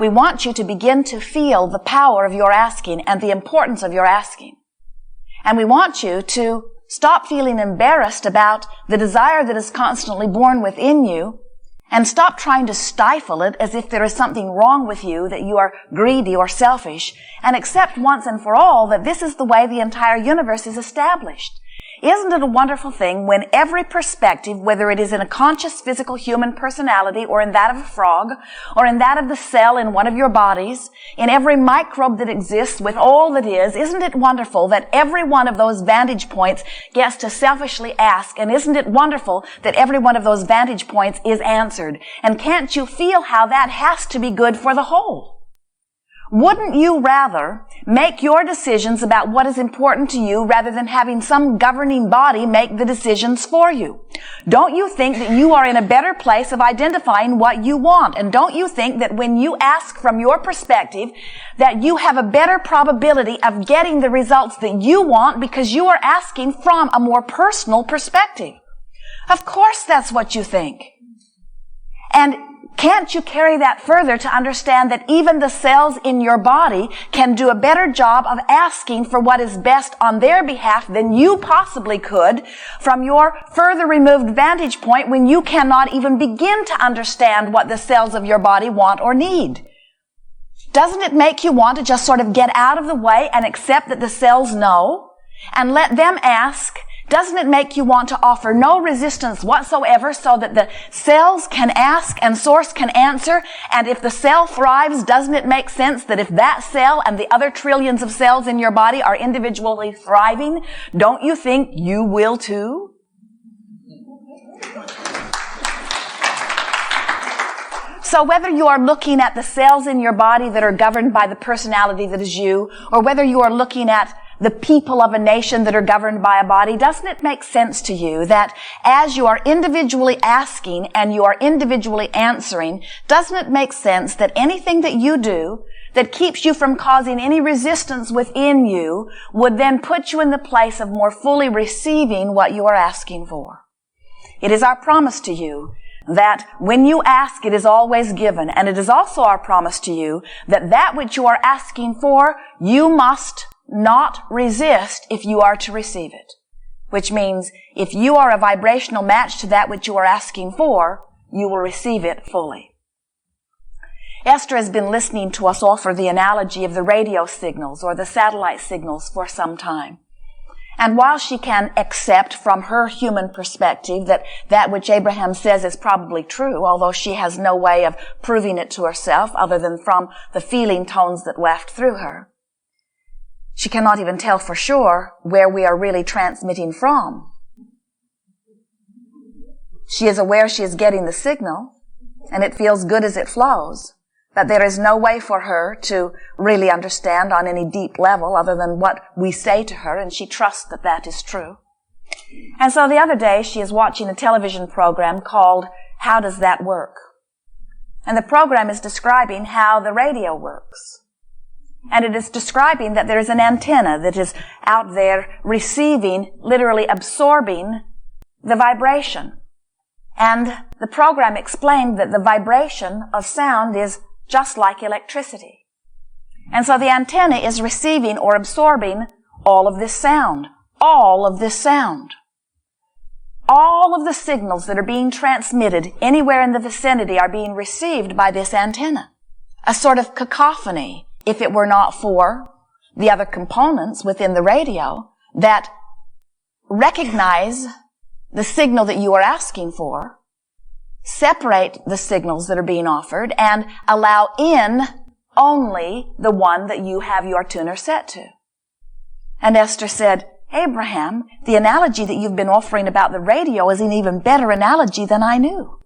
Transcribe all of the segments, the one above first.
We want you to begin to feel the power of your asking and the importance of your asking. And we want you to stop feeling embarrassed about the desire that is constantly born within you, and stop trying to stifle it as if there is something wrong with you, that you are greedy or selfish, and accept once and for all that this is the way the entire universe is established. Isn't it a wonderful thing when every perspective, whether it is in a conscious physical human personality or in that of a frog or in that of the cell in one of your bodies, in every microbe that exists with all that is, isn't it wonderful that every one of those vantage points gets to selfishly ask, and isn't it wonderful that every one of those vantage points is answered? And can't you feel how that has to be good for the whole? Wouldn't you rather make your decisions about what is important to you rather than having some governing body make the decisions for you? Don't you think that you are in a better place of identifying what you want? And don't you think that when you ask from your perspective that you have a better probability of getting the results that you want because you are asking from a more personal perspective? Of course that's what you think. And can't you carry that further to understand that even the cells in your body can do a better job of asking for what is best on their behalf than you possibly could from your further removed vantage point when you cannot even begin to understand what the cells of your body want or need? Doesn't it make you want to just sort of get out of the way and accept that the cells know and let them ask? Doesn't it make you want to offer no resistance whatsoever so that the cells can ask and source can answer? And if the cell thrives, doesn't it make sense that if that cell and the other trillions of cells in your body are individually thriving, don't you think you will too? So whether you are looking at the cells in your body that are governed by the personality that is you, or whether you are looking at the people of a nation that are governed by a body, doesn't it make sense to you that as you are individually asking and you are individually answering, doesn't it make sense that anything that you do that keeps you from causing any resistance within you would then put you in the place of more fully receiving what you are asking for? It is our promise to you that when you ask, it is always given. And it is also our promise to you that that which you are asking for, you must not resist if you are to receive it. Which means if you are a vibrational match to that which you are asking for, you will receive it fully. Esther has been listening to us offer the analogy of the radio signals or the satellite signals for some time. And while she can accept from her human perspective that which Abraham says is probably true, although she has no way of proving it to herself other than from the feeling tones that waft through her, she cannot even tell for sure where we are really transmitting from. She is aware she is getting the signal, and it feels good as it flows. But there is no way for her to really understand on any deep level other than what we say to her, and she trusts that that is true. And so the other day she is watching a television program called How Does That Work? And the program is describing how the radio works. And it is describing that there is an antenna that is out there receiving, literally absorbing the vibration. And the program explained that the vibration of sound is just like electricity. And so the antenna is receiving or absorbing all of this sound. All of this sound. All of the signals that are being transmitted anywhere in the vicinity are being received by this antenna. A sort of cacophony, if it were not for the other components within the radio that recognize the signal that you are asking for, separate the signals that are being offered, and allow in only the one that you have your tuner set to. And Esther said, Abraham, the analogy that you've been offering about the radio is an even better analogy than I knew.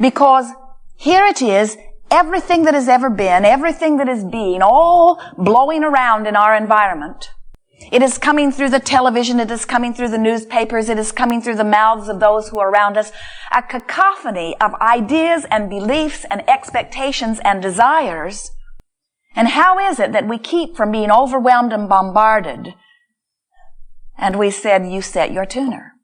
Because here it is, everything that has ever been, everything that is being, all blowing around in our environment. It is coming through the television, it is coming through the newspapers, it is coming through the mouths of those who are around us. A cacophony of ideas and beliefs and expectations and desires. And how is it that we keep from being overwhelmed and bombarded? And we said, you set your tuner.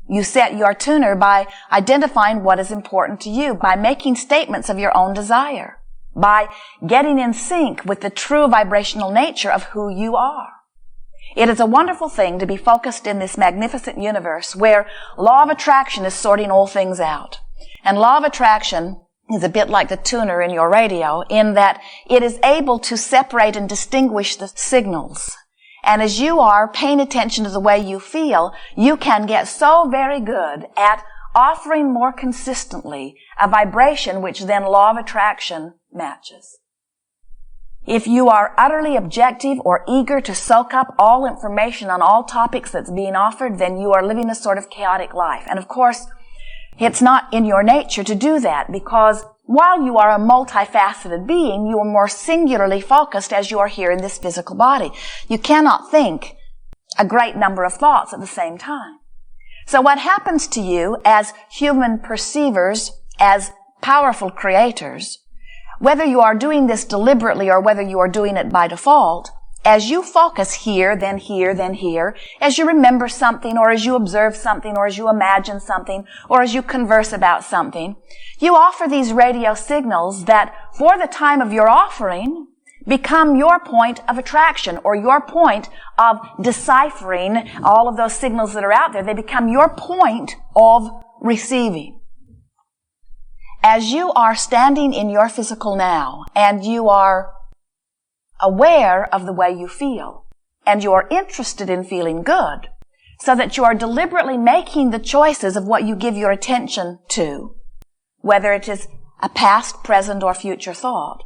You set your tuner by identifying what is important to you, by making statements of your own desire, by getting in sync with the true vibrational nature of who you are. It is a wonderful thing to be focused in this magnificent universe where law of attraction is sorting all things out. And law of attraction is a bit like the tuner in your radio in that it is able to separate and distinguish the signals. And as you are paying attention to the way you feel, you can get so very good at offering more consistently a vibration which then law of attraction matches. If you are utterly objective or eager to soak up all information on all topics that's being offered, then you are living a sort of chaotic life. And of course, it's not in your nature to do that because while you are a multifaceted being, you are more singularly focused as you are here in this physical body. You cannot think a great number of thoughts at the same time. So what happens to you as human perceivers, as powerful creators, whether you are doing this deliberately or whether you are doing it by default, as you focus here, then here, then here, as you remember something or as you observe something or as you imagine something or as you converse about something, you offer these radio signals that for the time of your offering become your point of attraction or your point of deciphering all of those signals that are out there. They become your point of receiving. As you are standing in your physical now and you are aware of the way you feel and you are interested in feeling good so that you are deliberately making the choices of what you give your attention to, whether it is a past, present, or future thought.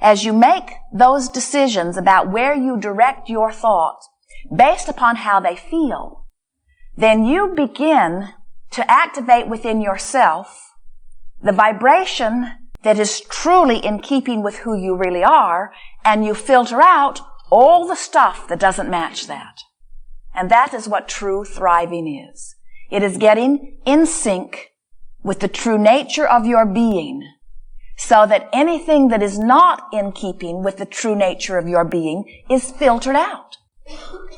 As you make those decisions about where you direct your thoughts based upon how they feel, then you begin to activate within yourself the vibration that is truly in keeping with who you really are, and you filter out all the stuff that doesn't match that. And that is what true thriving is. It is getting in sync with the true nature of your being, so that anything that is not in keeping with the true nature of your being is filtered out.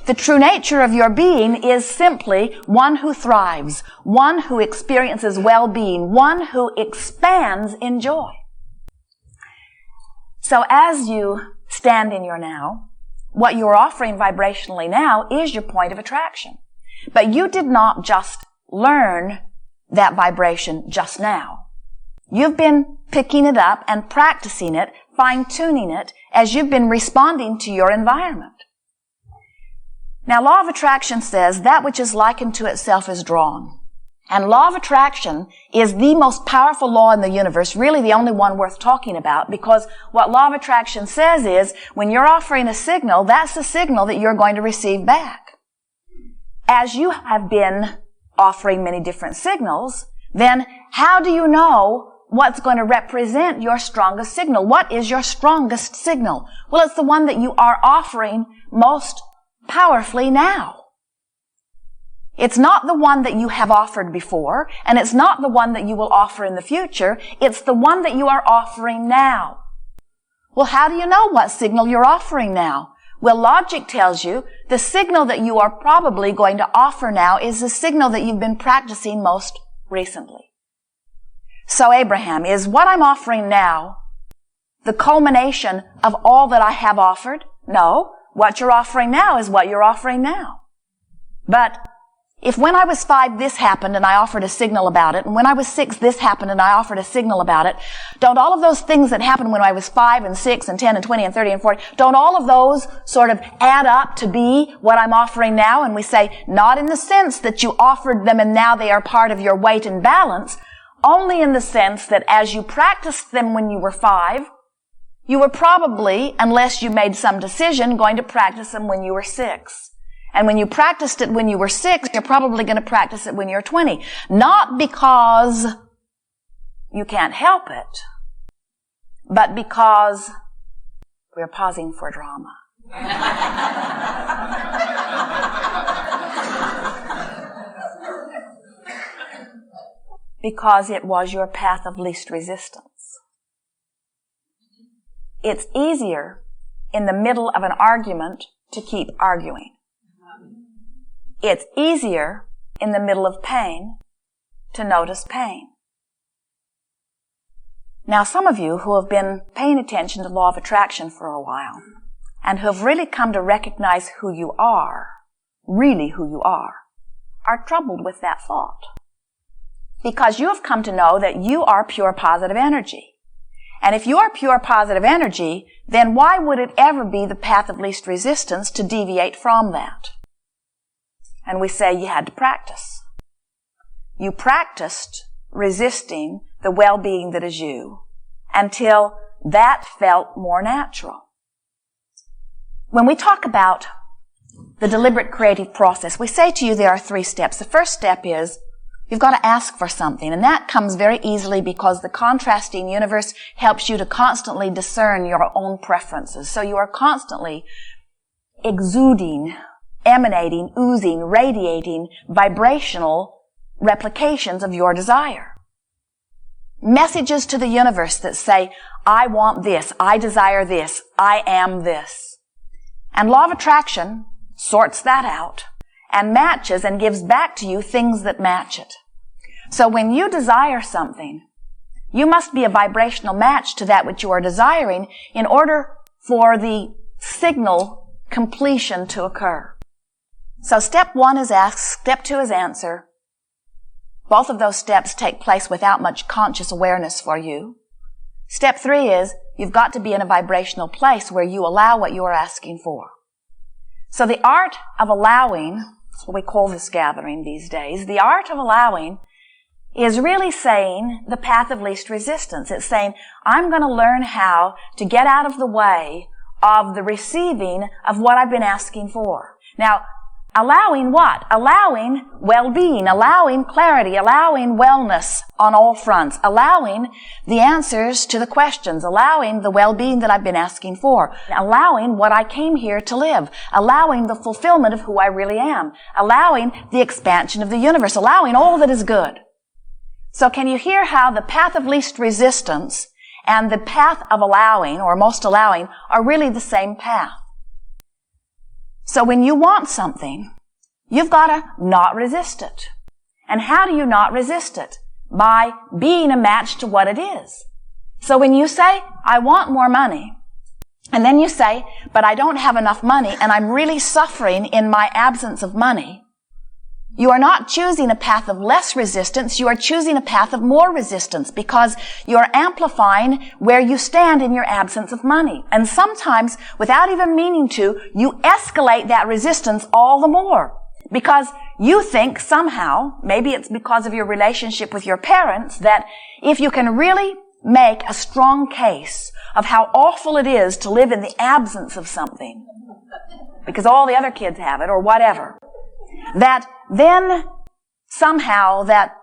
The true nature of your being is simply one who thrives, one who experiences well-being, one who expands in joy. So as you stand in your now, what you're offering vibrationally now is your point of attraction. But you did not just learn that vibration just now. You've been picking it up and practicing it, fine-tuning it as you've been responding to your environment. Now, law of attraction says that which is likened to itself is drawn. And law of attraction is the most powerful law in the universe, really the only one worth talking about, because what law of attraction says is when you're offering a signal, that's the signal that you're going to receive back. As you have been offering many different signals, then how do you know what's going to represent your strongest signal? What is your strongest signal? Well, it's the one that you are offering most powerfully now. It's not the one that you have offered before, and it's not the one that you will offer in the future. It's the one that you are offering now. Well, how do you know what signal you're offering now? Well, logic tells you the signal that you are probably going to offer now is the signal that you've been practicing most recently. So, Abraham, is what I'm offering now the culmination of all that I have offered? No. What you're offering now is what you're offering now. But if when I was 5 this happened and I offered a signal about it, and when I was 6 this happened and I offered a signal about it, don't all of those things that happened when I was 5 and 6 and 10 and 20 and 30 and 40, don't all of those sort of add up to be what I'm offering now? And we say, not in the sense that you offered them and now they are part of your weight and balance, only in the sense that as you practiced them when you were 5, you were probably, unless you made some decision, going to practice them when you were 6. And when you practiced it when you were 6, you're probably going to practice it when you're 20. Not because you can't help it, but because we're pausing for drama. Because it was your path of least resistance. It's easier in the middle of an argument to keep arguing. It's easier in the middle of pain to notice pain. Now, some of you who have been paying attention to law of attraction for a while and who have really come to recognize who you are, really who you are troubled with that thought. Because you have come to know that you are pure positive energy. And if you are pure positive energy, then why would it ever be the path of least resistance to deviate from that? And we say you had to practice. You practiced resisting the well-being that is you until that felt more natural. When we talk about the deliberate creative process, we say to you there are 3 steps. The first step is you've got to ask for something, and that comes very easily because the contrasting universe helps you to constantly discern your own preferences. So you are constantly exuding, emanating, oozing, radiating vibrational replications of your desire. Messages to the universe that say, I want this, I desire this, I am this. And law of attraction sorts that out and matches and gives back to you things that match it. So when you desire something, you must be a vibrational match to that which you are desiring in order for the signal completion to occur. So step 1 is ask, step 2 is answer. Both of those steps take place without much conscious awareness for you. Step 3 is you've got to be in a vibrational place where you allow what you are asking for. So the art of allowing, that's what we call this gathering these days, the art of allowing is really saying the path of least resistance. It's saying, I'm going to learn how to get out of the way of the receiving of what I've been asking for. Now, allowing what? Allowing well-being, allowing clarity, allowing wellness on all fronts, allowing the answers to the questions, allowing the well-being that I've been asking for, allowing what I came here to live, allowing the fulfillment of who I really am, allowing the expansion of the universe, allowing all that is good. So can you hear how the path of least resistance and the path of allowing, or most allowing, are really the same path? So when you want something, you've got to not resist it. And how do you not resist it? By being a match to what it is. So when you say, I want more money, and then you say, but I don't have enough money and I'm really suffering in my absence of money, you are not choosing a path of less resistance, you are choosing a path of more resistance because you are amplifying where you stand in your absence of money. And sometimes, without even meaning to, you escalate that resistance all the more. Because you think somehow, maybe it's because of your relationship with your parents, that if you can really make a strong case of how awful it is to live in the absence of something, because all the other kids have it or whatever, that then somehow that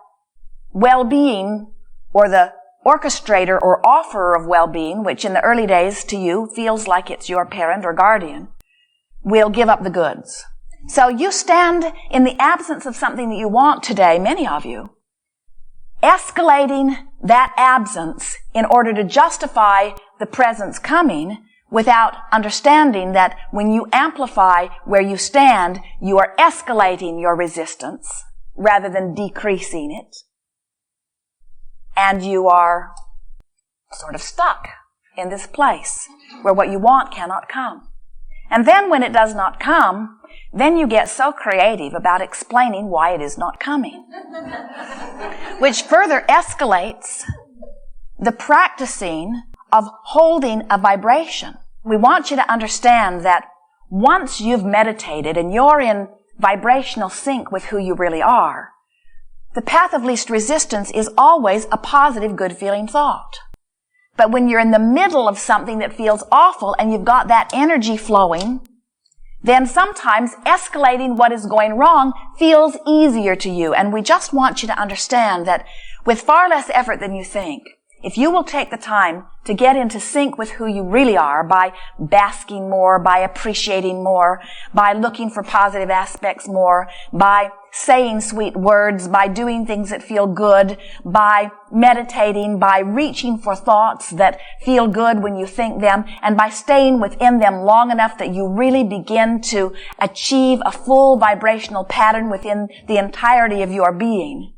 well-being or the orchestrator or offerer of well-being, which in the early days to you feels like it's your parent or guardian, will give up the goods. So you stand in the absence of something that you want today, many of you, escalating that absence in order to justify the presence coming without understanding that when you amplify where you stand, you are escalating your resistance rather than decreasing it. And you are sort of stuck in this place where what you want cannot come. And then when it does not come, then you get so creative about explaining why it is not coming, which further escalates the practicing of holding a vibration. We want you to understand that once you've meditated and you're in vibrational sync with who you really are, the path of least resistance is always a positive, good-feeling thought. But when you're in the middle of something that feels awful and you've got that energy flowing, then sometimes escalating what is going wrong feels easier to you. And we just want you to understand that with far less effort than you think, If you will take the time to get into sync with who you really are by basking more, by appreciating more, by looking for positive aspects more, by saying sweet words, by doing things that feel good, by meditating, by reaching for thoughts that feel good when you think them, and by staying within them long enough that you really begin to achieve a full vibrational pattern within the entirety of your being,